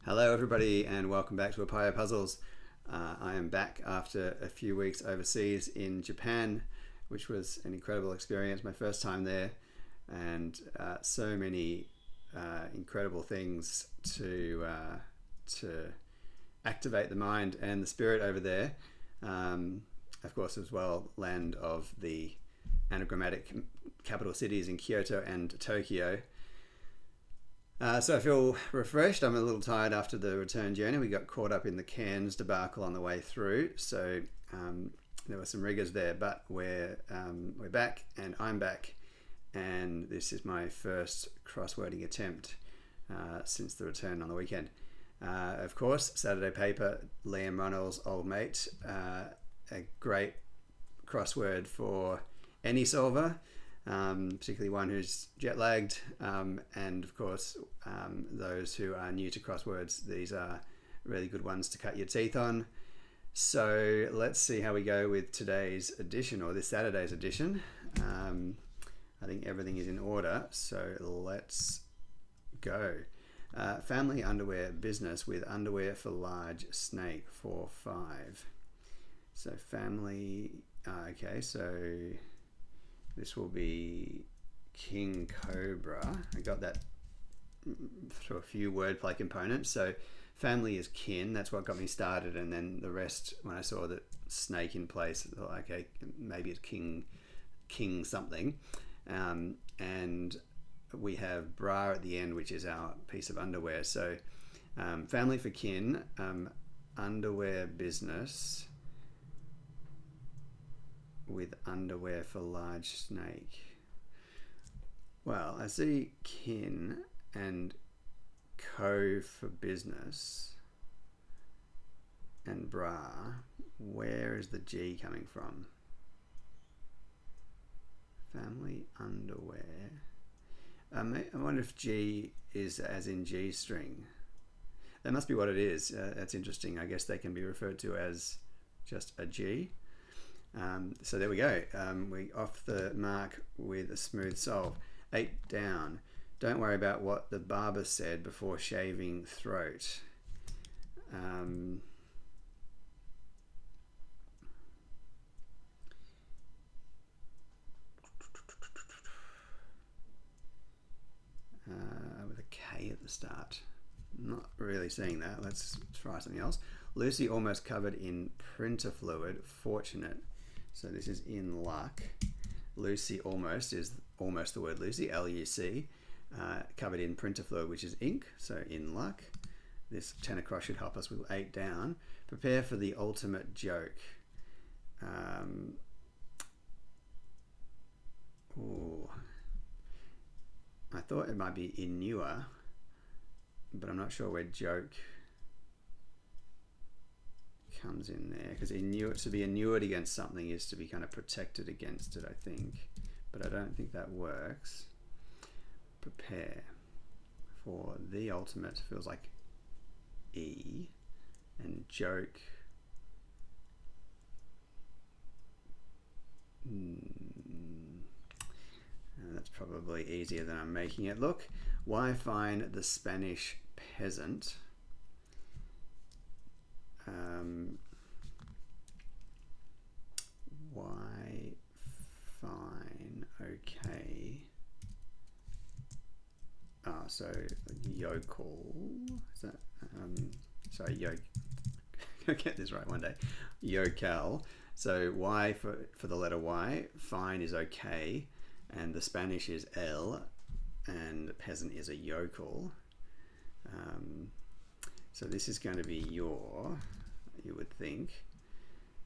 Hello everybody and welcome back to Apaya Puzzles. I am back after a few weeks overseas in Japan, which was an incredible experience, my first time there, and so many incredible things to activate the mind and the spirit over there. Of course, as well, land of the anagrammatic capital cities in Kyoto and Tokyo. So I feel refreshed. I'm a little tired after the return journey. We got caught up in the Cairns debacle on the way through, so there were some rigours there. But we're back, and I'm back, and this is my first crosswording attempt since the return on the weekend. Of course, Saturday paper, Liam Runnalls' old mate, a great crossword for any solver. Particularly one who's jet lagged, and of course those who are new to crosswords, these are really good ones to cut your teeth on. So let's see how we go with today's edition, or this Saturday's edition. I think everything is in order, so let's go. Family underwear business with underwear for large snake 4-5. So family, okay, so this will be King Cobra. I got that through a few wordplay components. So family is kin. That's what got me started. And then the rest, when I saw that snake in place, I thought, okay, maybe it's king something. And we have bra at the end, which is our piece of underwear. So family for kin, underwear business with underwear for large snake. Well, I see kin and co for business and bra. Where is the G coming from? Family underwear. I wonder if G is as in G string. That must be what it is. That's interesting. I guess they can be referred to as just a G. So there we go. We off the mark with a smooth solve. 8 down. Don't worry about what the barber said before shaving throat. With a K at the start. Not really seeing that. Let's try something else. Lucy almost covered in printer fluid. Fortunate. So this is in luck. Lucy almost is almost the word Lucy, L-U-C, covered in printer fluid, which is ink, so in luck. This 10 across should help us with 8 down. Prepare for the ultimate joke. I thought it might be inure, but I'm not sure where joke comes in there, because to be inured against something is to be kind of protected against it, I think, but I don't think that works. Prepare for the ultimate feels like E, and joke that's probably easier than I'm making it look. Why find the Spanish peasant? Why fine, okay. So yokel, is that, sorry, I'll get this right one day. Yokel. So Y for the letter Y, fine is okay, and the Spanish is L, and the peasant is a yokel. So this is going to be you would think.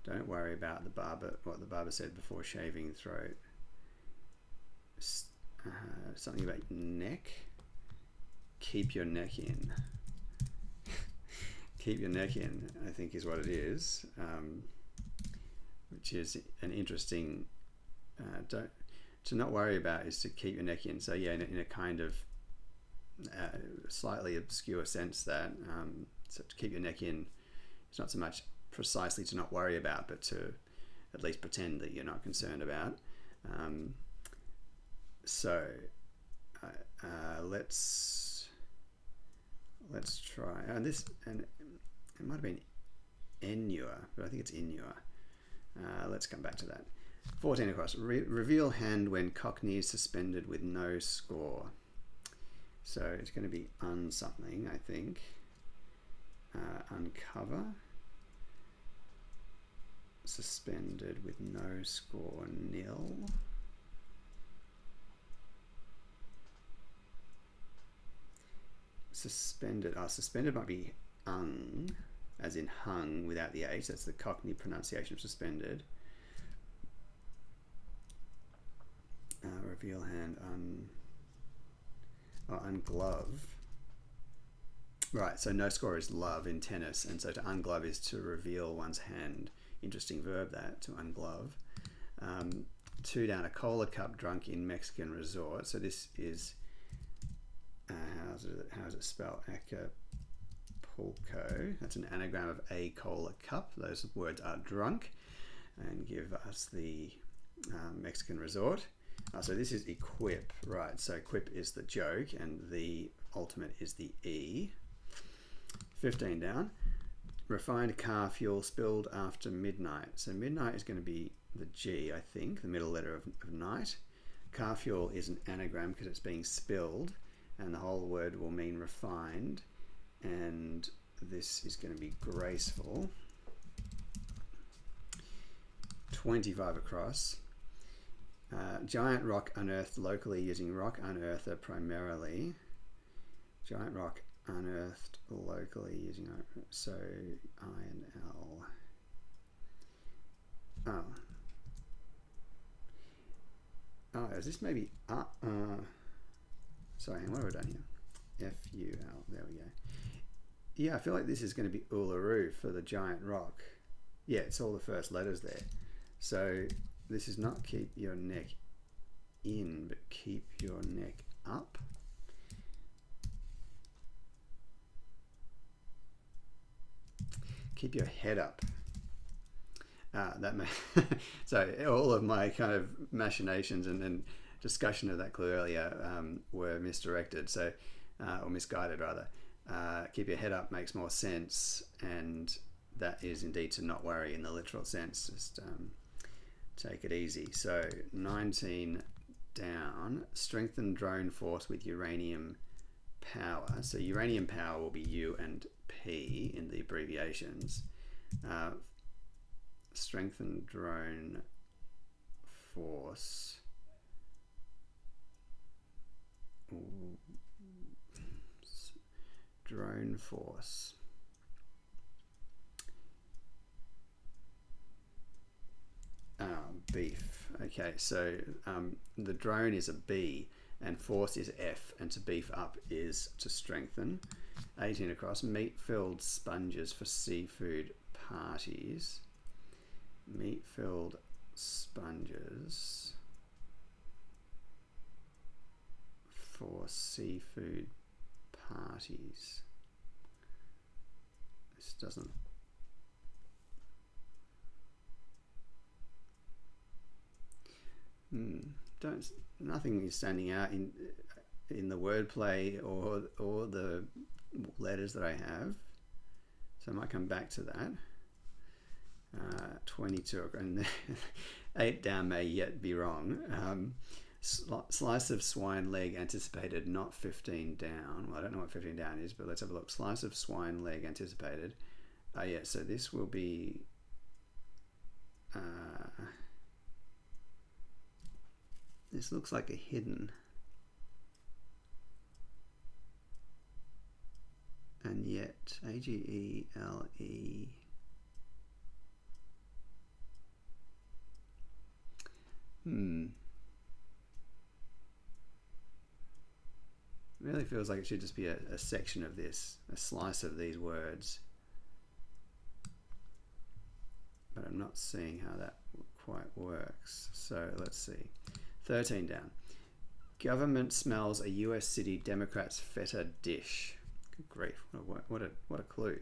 Don't worry about the barber, what the barber said before shaving throat. Something about neck. Keep your neck in. Keep your neck in, I think is what it is, which is an interesting, to not worry about is to keep your neck in. So yeah, in a kind of slightly obscure sense that so to keep your neck in, it's not so much precisely to not worry about, but to at least pretend that you're not concerned about. let's try. And this, and it might have been Enua, but I think it's Inua. Let's come back to that. 14 across. Reveal hand when Cockney is suspended with no score. So it's going to be something, I think. Uncover. Suspended with no score, nil. Suspended. Suspended might be as in hung without the H. That's the Cockney pronunciation of suspended. Reveal hand, unglove. Right, so no score is love in tennis, and so to unglove is to reveal one's hand. Interesting verb, that, to unglove. 2 down, a cola cup drunk in Mexican resort. So this is, how is it spelled? Acapulco. That's an anagram of a cola cup. Those words are drunk, and give us the Mexican resort. So this is equip, right? So equip is the joke, and the ultimate is the E. 15 down. Refined car fuel spilled after midnight. So midnight is going to be the G, I think, the middle letter of night. Car fuel is an anagram because it's being spilled, and the whole word will mean refined, and this is going to be graceful. 25 across. Giant rock unearthed locally using rock unearther primarily. Giant rock unearthed locally using, so I and L. Is this maybe sorry, what have I done here? F-U-L, there we go. Yeah, I feel like this is going to be Uluru for the giant rock. Yeah, it's all the first letters there. So this is not keep your neck in, but keep your neck up. Keep your head up. So all of my kind of machinations and discussion of that clue earlier were misdirected, so or misguided rather. Keep your head up makes more sense, and that is indeed to not worry in the literal sense. Just take it easy. So 19 down. Strengthen drone force with uranium power. So uranium power will be U and P in the abbreviations. Strengthen drone force. Drone force. Beef. Okay, so the drone is a B and force is F, and to beef up is to strengthen. 18 across. Meat-filled sponges for seafood parties. Meat-filled sponges for seafood parties. This doesn't... nothing is standing out in the wordplay or the letters that I have, so I might come back to that. 22 and 8 down may yet be wrong. Slice of swine leg anticipated, not 15 down. Well, I don't know what 15 down is, but let's have a look. Slice of swine leg anticipated. Yeah, so this will be this looks like a hidden, and yet A-G-E-L-E. Really feels like it should just be a section of this, a slice of these words, but I'm not seeing how that quite works. So let's see. 13 down. Government smells a US city Democrats feta dish. Good grief, what a clue.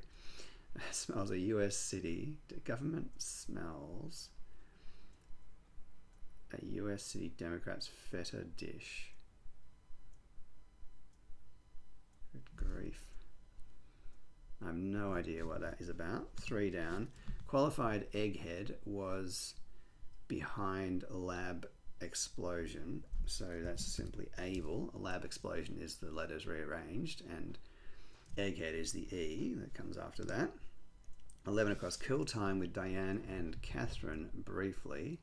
Smells a US city. Government smells a US city Democrats feta dish. Good grief. no idea what that is about. 3 down. Qualified egghead was behind lab explosion. So that's simply able. A lab explosion is the letters rearranged, and egghead is the E that comes after that. 11 across. Kill time with Diane and Catherine briefly.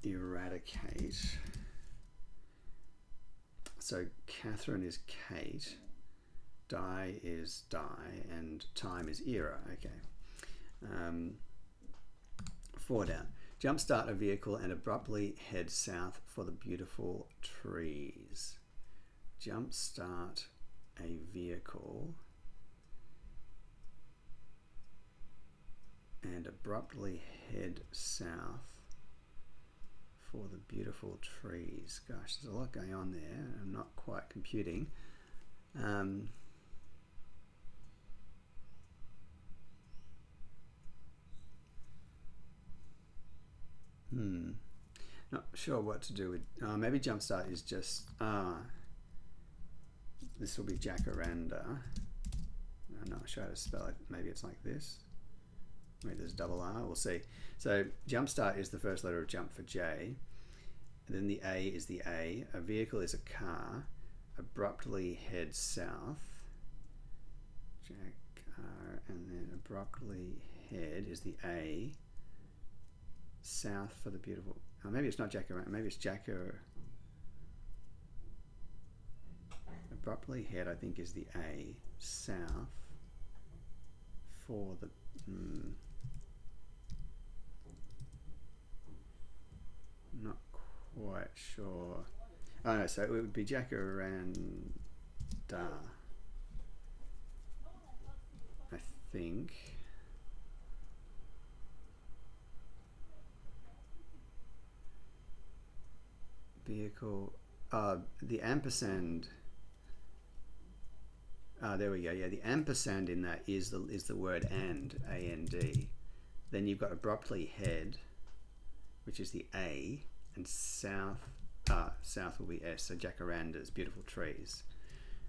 Eradicate. So Catherine is Kate, die is die, and time is era. Okay. 4 down. Jumpstart a vehicle and abruptly head south for the beautiful trees. Jumpstart a vehicle and abruptly head south for the beautiful trees. Gosh, there's a lot going on there. I'm not quite computing. Not sure what to do with. Maybe jumpstart is just. This will be jacaranda. I'm not sure how to spell it. Maybe it's like this. Maybe there's double R. We'll see. So jumpstart is the first letter of jump for J. And then the A is the A. A vehicle is a car. Abruptly head south. Car, and then abruptly head is the A. South for the beautiful. Oh, maybe it's not jacaranda. Maybe it's jacker. Abruptly head, I think, is the A. South for the. Not quite sure. Oh no, so it would be jacaranda, I think. Vehicle, the ampersand. There we go. Yeah, the ampersand in that is the word and, A-N-D. Then you've got abruptly head, which is the A, and south. South will be S. So jacarandas, beautiful trees.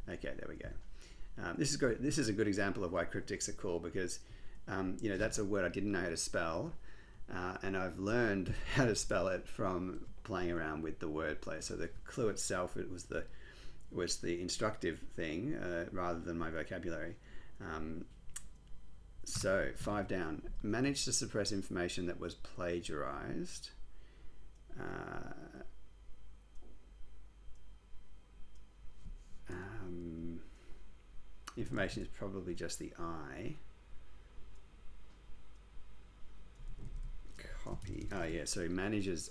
Okay, there we go. This is good. This is a good example of why cryptics are cool, because that's a word I didn't know how to spell, and I've learned how to spell it from playing around with the wordplay. So the clue itself, it was the instructive thing rather than my vocabulary. So 5 down. Managed to suppress information that was plagiarized. Information is probably just the I. Copy. Oh yeah, so manages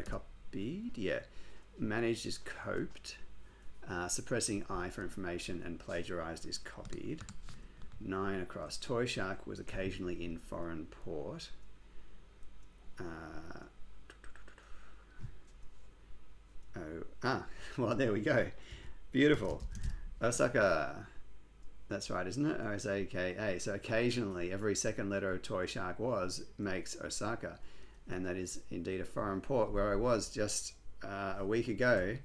copied. Yeah, managed is coped. Suppressing I for information and plagiarized is copied. 9 across. Toy Shark was occasionally in foreign port. Well, there we go. Beautiful. Osaka. That's right, isn't it? O-S-A-K-A. So occasionally, every second letter of Toy Shark makes Osaka. And that is indeed a foreign port where I was just a week ago.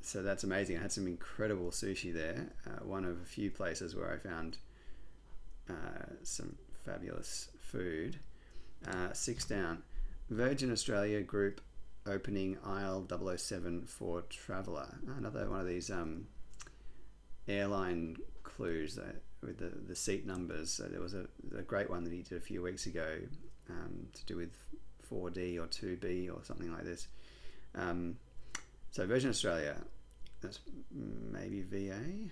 So that's amazing. I had some incredible sushi there. One of a few places where I found some fabulous food. 6 down. Virgin Australia Group opening aisle 007 for Traveller. Another one of these airline clues with the seat numbers. So there was a great one that he did a few weeks ago to do with 4D or 2B or something like this. So Virgin Australia, that's maybe VA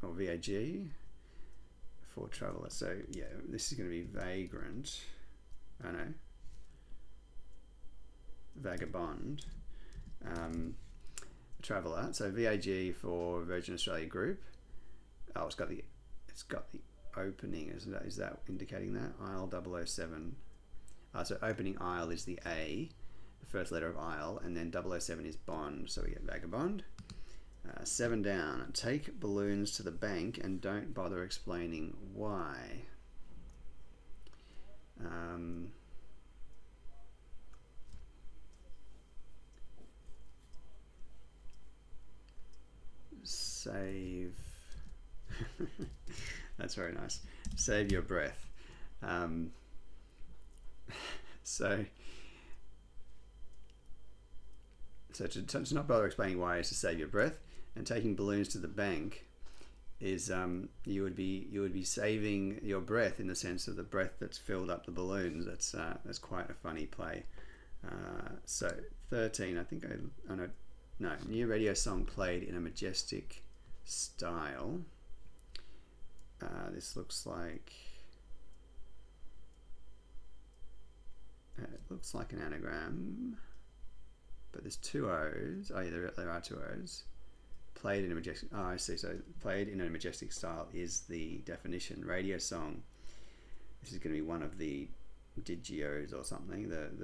or VAG for Traveller. So yeah, this is going to be vagrant. I know. Vagabond. Traveller. So VAG for Virgin Australia Group. Oh, it's got the opening. Is that indicating that? Aisle 007. So opening aisle is the A, the first letter of aisle, and then 007 is bond. So we get vagabond. 7 down. Take balloons to the bank and don't bother explaining why. Save. That's very nice. Save your breath. So to not bother explaining why is to save your breath, and taking balloons to the bank is you would be saving your breath in the sense of the breath that's filled up the balloons. That's quite a funny play. So 13, I think new radio song played in a majestic style. This looks like it looks like an anagram, but there's two O's. Oh yeah, there are two O's. Played in a majestic. Oh, I see. So played in a majestic style is the definition. Radio song. This is going to be one of the digios or something. The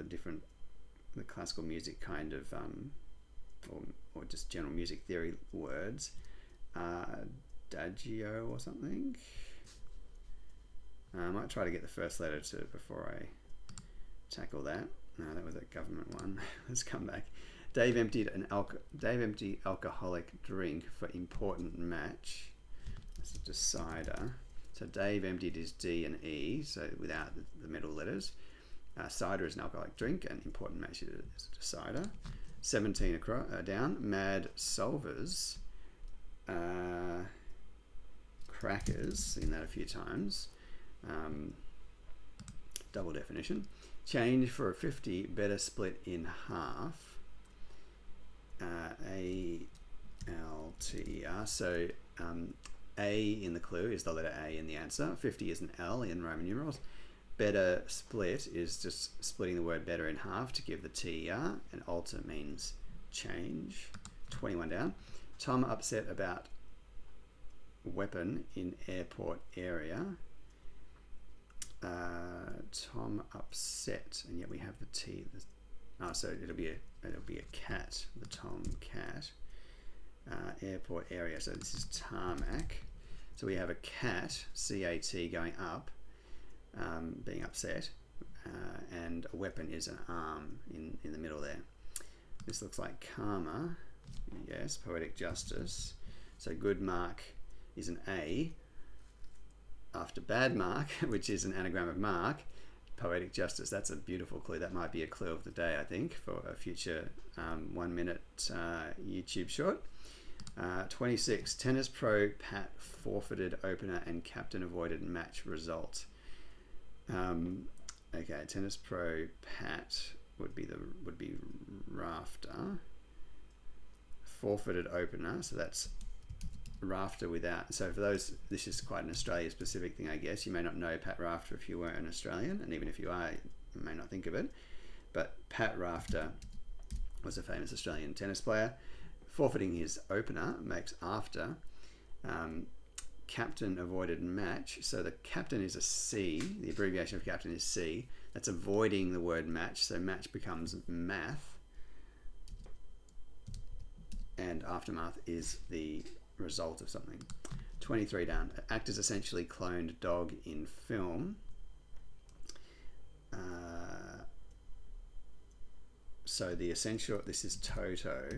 classical music kind of or just general music theory words. Dagio or something. I might try to get the first letter before I tackle that. No, that was a government one. Let's come back. Dave emptied alcoholic drink for important match. That's a decider. So Dave emptied his D and E, so without the middle letters. Cider is an alcoholic drink, and important match is a decider. 17 down. Mad Solvers. Crackers. Seen that a few times. Double definition. Change for a 50, better split in half. A-L-T-E-R. So A in the clue is the letter A in the answer. 50 is an L in Roman numerals. Better split is just splitting the word better in half to give the T-E-R. And alter means change. 21 down. Tom upset about weapon in airport area. Tom upset, and yet we have the T. So it'll be a cat. The Tom cat. Airport area. So this is tarmac. So we have a cat, C-A-T, going up, being upset, and a weapon is an arm in the middle there. This looks like karma. Yes, poetic justice. So good mark is an A. After bad mark, which is an anagram of mark, poetic justice. That's a beautiful clue. That might be a clue of the day, I think, for a future 1 minute YouTube short. 26, tennis pro Pat forfeited opener and captain avoided match result. Okay, tennis pro Pat would be rafter. Forfeited opener, so that's rafter without. So for those, this is quite an Australia specific thing, I guess. You may not know Pat Rafter if you weren't an Australian, and even if you are, you may not think of it. But Pat Rafter was a famous Australian tennis player. Forfeiting his opener makes after. Captain avoided match. So the captain is a C. The abbreviation of captain is C. That's avoiding the word match. So match becomes math. And aftermath is the result of something. 23 down. Actors essentially cloned dog in film. So the essential, this is Toto,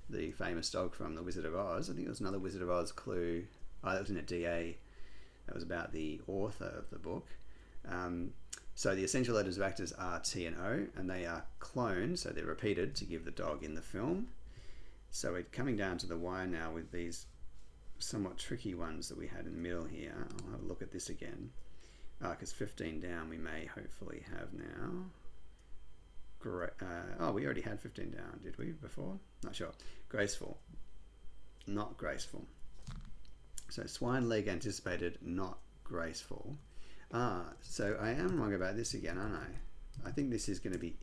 the famous dog from The Wizard of Oz. I think there was another Wizard of Oz clue. Oh, that was in a DA. That was about the author of the book. So the essential letters of actors are T and O, and they are cloned, so they're repeated to give the dog in the film. So we're coming down to the Y now with these somewhat tricky ones that we had in the middle here. I'll have a look at this again. Because 15 down we may hopefully have now. Oh, we already had 15 down, did we, before? Not sure. Graceful. Not graceful. So swine leg anticipated, not graceful. So I am wrong about this again, aren't I? I think this is going to be...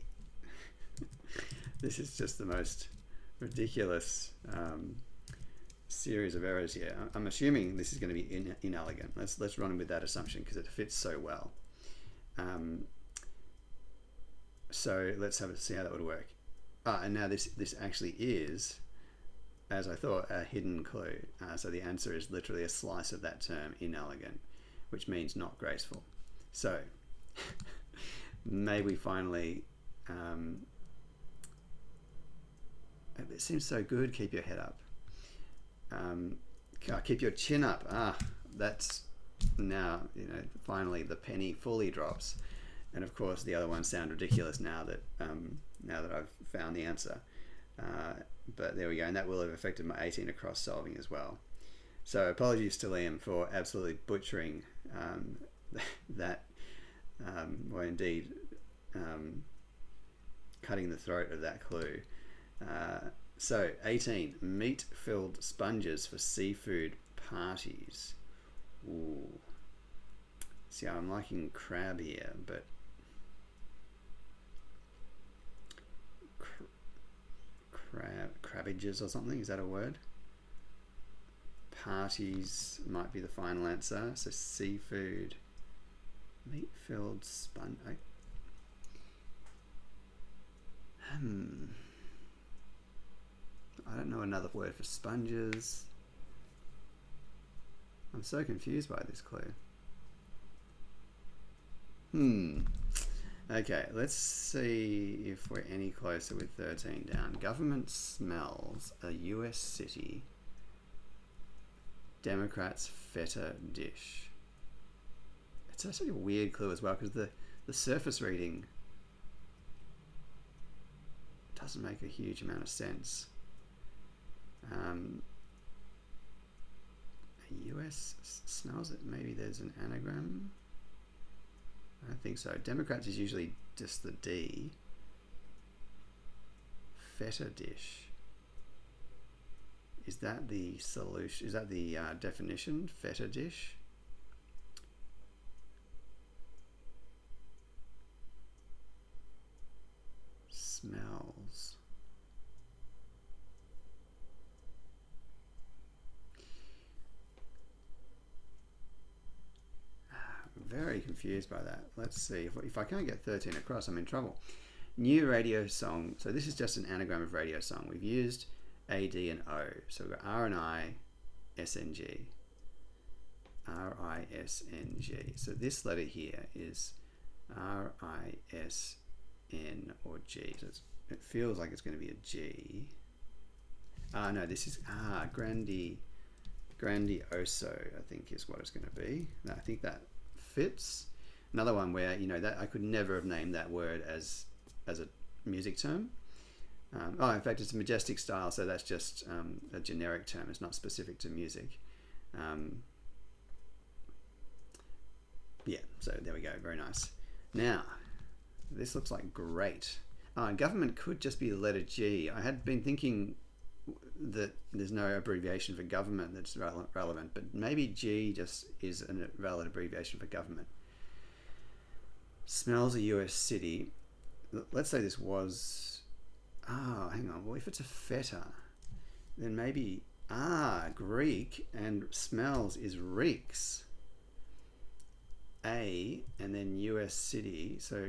This is just the most ridiculous series of errors here. I'm assuming this is going to be inelegant. Let's run with that assumption because it fits so well. So let's see how that would work. And now this actually is, as I thought, a hidden clue. So the answer is literally a slice of that term, inelegant, which means not graceful. So May we finally... it seems so good. Keep your head up. Keep your chin up. That's now, finally the penny fully drops. And of course the other ones sound ridiculous now that I've found the answer. But there we go, and that will have affected my 18 across solving as well. So apologies to Liam for absolutely butchering that, or indeed cutting the throat of that clue. So 18, meat-filled sponges for seafood parties. Ooh. See, I'm liking crab here, but crabbages or something, is that a word? Parties might be the final answer. So seafood, meat-filled sponge. I don't know another word for sponges. I'm so confused by this clue. Okay, let's see if we're any closer with 13 down. Government smells a US city. Democrats feta dish. It's actually a weird clue as well, because the surface reading doesn't make a huge amount of sense. A US smells it. Maybe there's an anagram. I don't think so. Democrats is usually just the D. Feta dish. Is that the solution? Is that the definition? Feta dish? Smells. Very confused by that. Let's see. If I can't get 13 across, I'm in trouble. New radio song. So this is just an anagram of radio song. We've used A, D, and O. So we've got R and I, S, N, G. R, I, S, N, G. So this letter here is R, I, S, N, or G. So it feels like it's going to be a G. No, this is grandioso, I think is what it's going to be. I think that fits. Another one where that I could never have named that word as a music term. In fact, it's a majestic style, so that's just a generic term. It's not specific to music. Yeah, so there we go. Very nice. Now, this looks like great. Government could just be the letter G. I had been thinking that there's no abbreviation for government that's relevant, but maybe G just is a valid abbreviation for government. Smells a US city. Let's say this was... hang on. Well, if it's a feta, then maybe... Greek, and smells is reeks. A, and then US city, so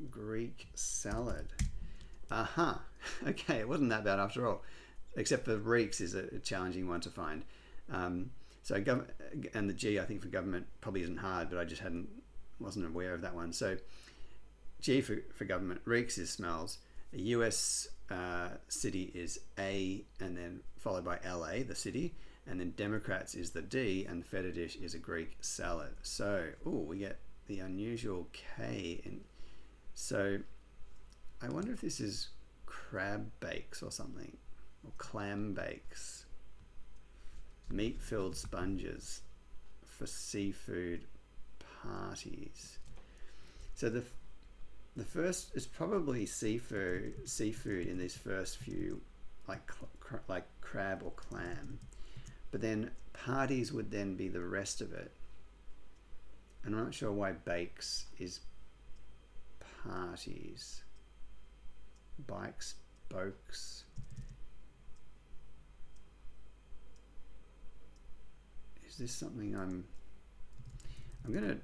Greek salad. Okay, it wasn't that bad after all. Except for reeks is a challenging one to find. And the G, I think, for government probably isn't hard, but I just wasn't aware of that one. So G for government, reeks is smells. A US city is A, and then followed by LA, the city, and then Democrats is the D, and feta dish is a Greek salad. So, we get the unusual K. So I wonder if this is crab bakes or something. Or clam bakes, meat-filled sponges for seafood parties. So the first is probably seafood in these first few, like crab or clam, but then parties would then be the rest of it. And I'm not sure why bakes is parties. Bikes, bokes. Is this something I'm gonna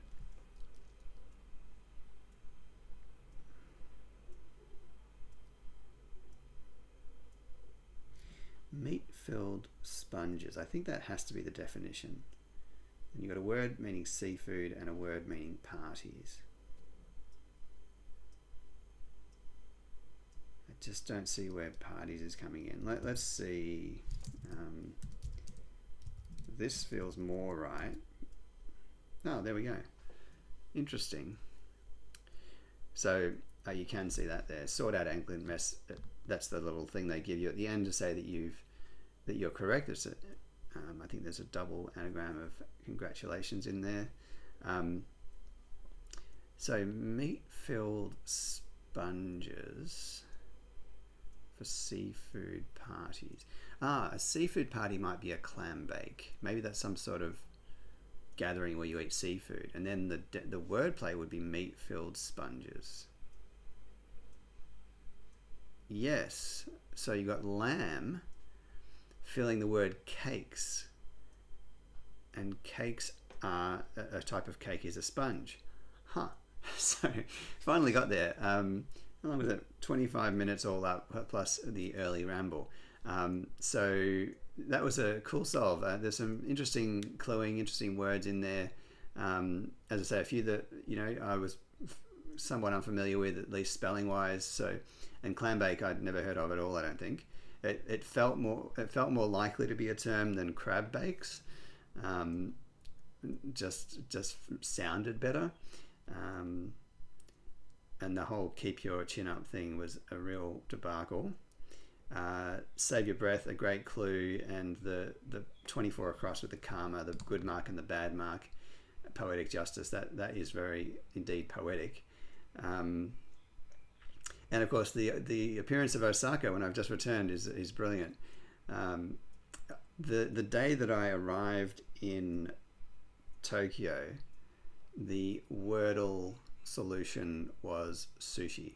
meat-filled sponges? I think that has to be the definition. And you've got a word meaning seafood and a word meaning parties. just don't see where parties is coming in. Let's see. This feels more right. Oh, there we go. Interesting. So you can see that there. Sort out Anglican mess. That's the little thing they give you at the end to say that you're correct. I think there's a double anagram of congratulations in there. So meat-filled sponges for seafood parties. A seafood party might be a clam bake. Maybe that's some sort of gathering where you eat seafood. And then the wordplay would be meat-filled sponges. Yes. So you got lamb filling the word cakes. And cakes are, a type of cake is a sponge. Huh. So finally got there. How long was it? 25 minutes all up, plus the early ramble. So that was a cool solve. There's some interesting cluing, interesting words in there. As I say, a few that I was somewhat unfamiliar with, at least spelling wise. So, and clam bake I'd never heard of at all. I don't think it felt more likely to be a term than crab bakes. Just sounded better. And the whole keep your chin up thing was a real debacle. Save your breath, a great clue, and the 24 across with the karma, the good mark and the bad mark, poetic justice. That is very indeed poetic. And of course the appearance of Osaka when I've just returned is brilliant. The day that I arrived in Tokyo, the Wordle solution was sushi,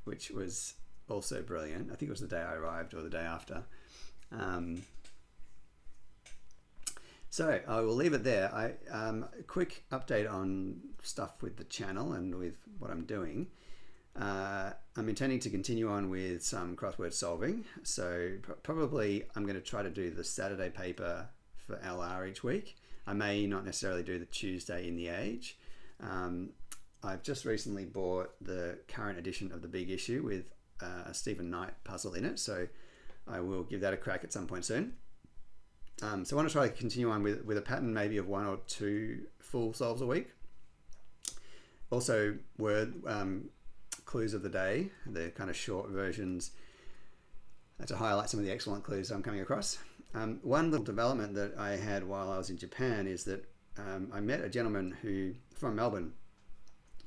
which was also brilliant. I think it was the day I arrived or the day after. So I will leave it there. A quick update on stuff with the channel and with what I'm doing. I'm intending to continue on with some crossword solving. So probably I'm going to try to do the Saturday paper for LR each week. I may not necessarily do the Tuesday in the Age. I've just recently bought the current edition of the Big Issue with a Stephen Knight puzzle in it, so I will give that a crack at some point soon. So I want to try to continue on with a pattern maybe of 1 or 2 full solves a week. Also word clues of the day, the kind of short versions, to highlight some of the excellent clues I'm coming across. One little development that I had while I was in Japan is that I met a gentleman from Melbourne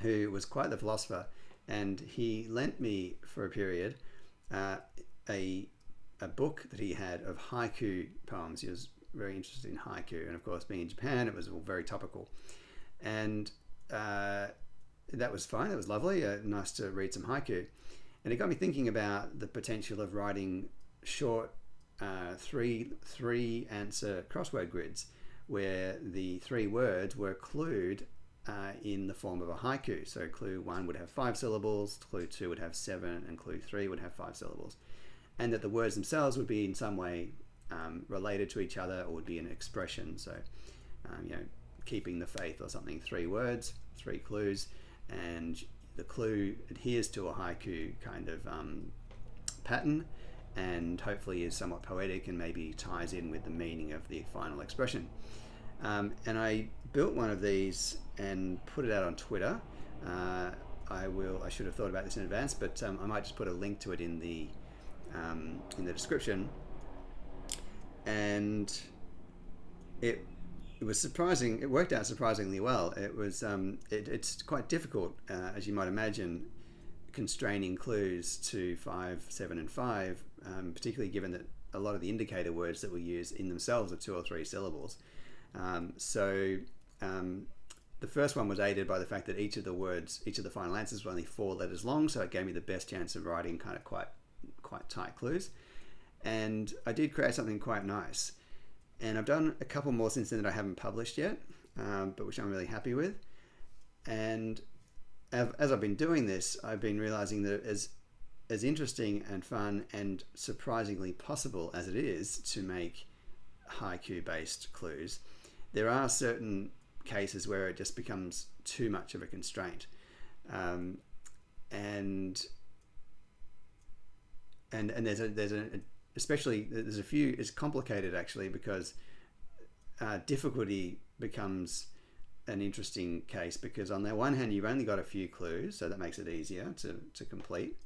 who was quite the philosopher, and he lent me for a period a book that he had of haiku poems. He was very interested in haiku, and of course being in Japan it was all very topical, and that was fine. It was lovely, nice to read some haiku, and it got me thinking about the potential of writing short three answer crossword grids where the 3 words were clued in the form of a haiku. So clue 1 would have 5 syllables, clue 2 would have 7, and clue 3 would have 5 syllables, and that the words themselves would be in some way related to each other or would be an expression. So keeping the faith or something, 3 words, 3 clues, and the clue adheres to a haiku kind of pattern, and hopefully is somewhat poetic and maybe ties in with the meaning of the final expression. And I built one of these and put it out on Twitter. I should have thought about this in advance, but I might just put a link to it in the description. And it was surprising. It worked out surprisingly well. It was it's quite difficult, as you might imagine, constraining clues to 5, 7, and 5, particularly given that a lot of the indicator words that we use in themselves are 2 or 3 syllables. The first one was aided by the fact that each of the final answers were only 4 letters long, so it gave me the best chance of writing kind of quite tight clues. And I did create something quite nice. And I've done a couple more since then that I haven't published yet, but which I'm really happy with. And as I've been doing this, I've been realizing that as interesting and fun and surprisingly possible as it is to make haiku-based clues, there are certain cases where it just becomes too much of a constraint. And and there's a few. It's complicated actually because difficulty becomes an interesting case, because on the one hand you've only got a few clues, so that makes it easier to complete,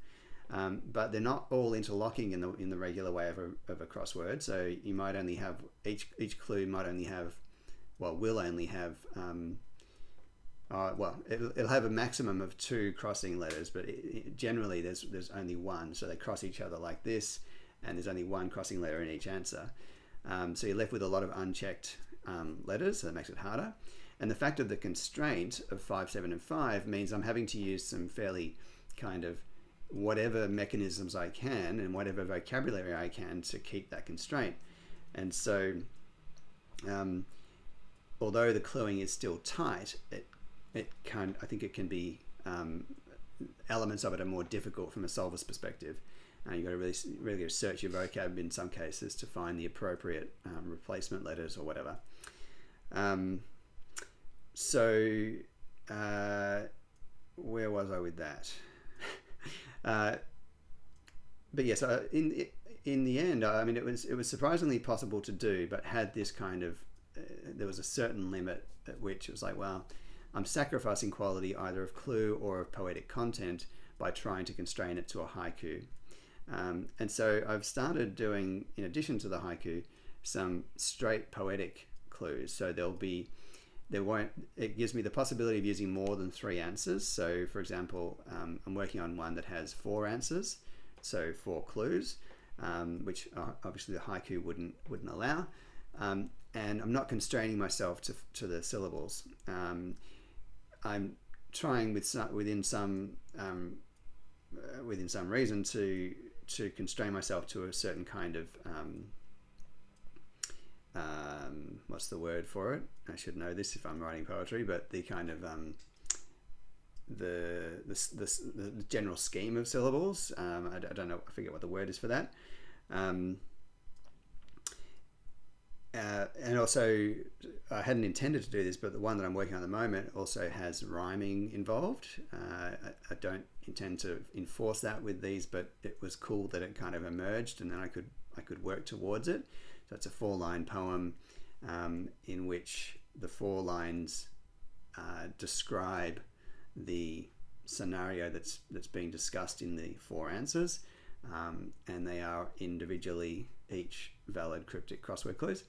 but they're not all interlocking in the regular way of a crossword. So you might only have each clue might only have will only have it'll have a maximum of 2 crossing letters, but generally there's only one, so they cross each other like this, and there's only one crossing letter in each answer. So you're left with a lot of unchecked letters, so that makes it harder. And the fact of the constraint of 5, 7, and 5 means I'm having to use some fairly kind of whatever mechanisms I can and whatever vocabulary I can to keep that constraint. And so, although the cluing is still tight, I think it can be elements of it are more difficult from a solver's perspective. You've got to really search your vocab in some cases to find the appropriate replacement letters or whatever. So where was I with that? But yes, in the end, I mean, it was surprisingly possible to do, but had this kind of there was a certain limit at which it was like, well, I'm sacrificing quality either of clue or of poetic content by trying to constrain it to a haiku. And so I've started doing, in addition to the haiku, some straight poetic clues. So it gives me the possibility of using more than 3 answers. So for example, I'm working on one that has 4 answers, so 4 clues, which obviously the haiku wouldn't allow. And I'm not constraining myself to the syllables. I'm trying within some reason to constrain myself to a certain kind of what's the word for it? I should know this if I'm writing poetry, but the kind of the general scheme of syllables. I don't know. I forget what the word is for that. And also, I hadn't intended to do this, but the one that I'm working on at the moment also has rhyming involved. I don't intend to enforce that with these, but it was cool that it kind of emerged, and then I could work towards it. So it's a 4-line poem in which the 4 lines describe the scenario that's being discussed in the 4 answers, and they are individually each valid cryptic crossword clues.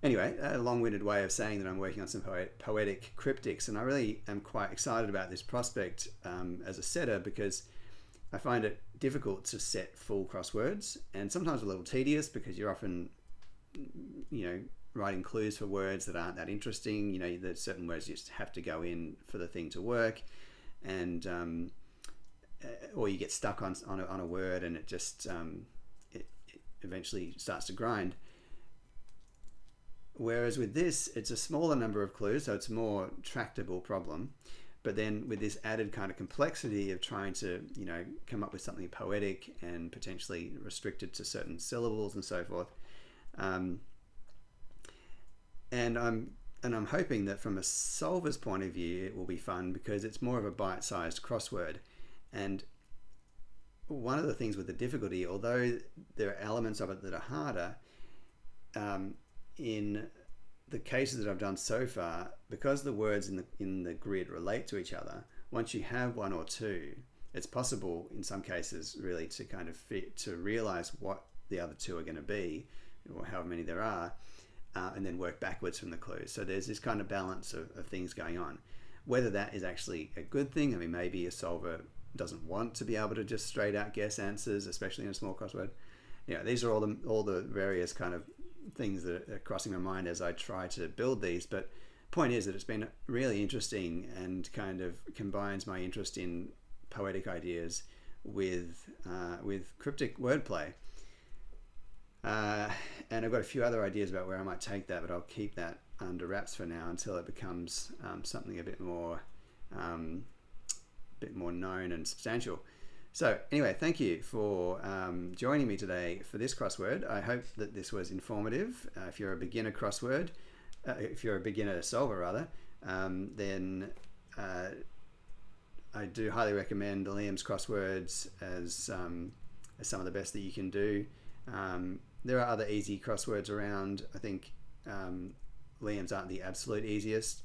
Anyway, a long-winded way of saying that I'm working on some poetic cryptics, and I really am quite excited about this prospect as a setter, because I find it difficult to set full crosswords, and sometimes a little tedious because you're often, writing clues for words that aren't that interesting. There's certain words you just have to go in for the thing to work, and or you get stuck on a word and it just it eventually starts to grind. Whereas with this, it's a smaller number of clues, so it's a more tractable problem. But then with this added kind of complexity of trying to, come up with something poetic and potentially restricted to certain syllables and so forth. And I'm hoping that from a solver's point of view, it will be fun because it's more of a bite-sized crossword. And one of the things with the difficulty, although there are elements of it that are harder, in the cases that I've done so far, because the words in the grid relate to each other, once you have 1 or 2, it's possible in some cases really to kind of to realize what the other 2 are going to be, or however many there are, and then work backwards from the clues. So there's this kind of balance of things going on. Whether that is actually a good thing, I mean, maybe a solver doesn't want to be able to just straight out guess answers, especially in a small crossword. These are all the various kind of things that are crossing my mind as I try to build these. But point is that it's been really interesting and kind of combines my interest in poetic ideas with cryptic wordplay. And I've got a few other ideas about where I might take that, but I'll keep that under wraps for now until it becomes something a bit more known and substantial. So anyway, thank you for joining me today for this crossword. I hope that this was informative. If you're a beginner solver rather, then I do highly recommend the Liam's crosswords as some of the best that you can do. There are other easy crosswords around. I think Liam's aren't the absolute easiest,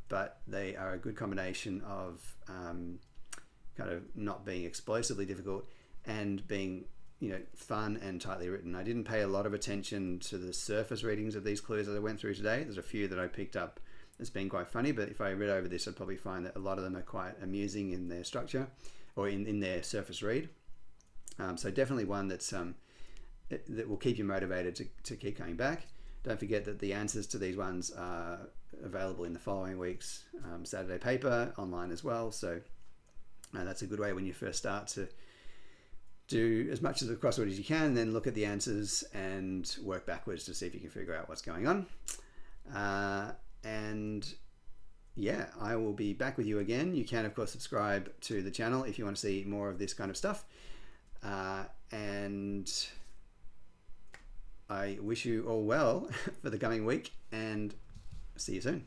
but they are a good combination of kind of not being explosively difficult and being, fun and tightly written. I didn't pay a lot of attention to the surface readings of these clues as I went through today. There's a few that I picked up as being quite funny, but if I read over this, I'd probably find that a lot of them are quite amusing in their structure or in their surface read. So definitely one that's that will keep you motivated to keep coming back. Don't forget that the answers to these ones are available in the following week's Saturday paper online as well. So that's a good way when you first start to do as much of the crossword as you can, then look at the answers and work backwards to see if you can figure out what's going on. And yeah, I will be back with you again. You can, of course, subscribe to the channel if you want to see more of this kind of stuff. And I wish you all well for the coming week, and see you soon.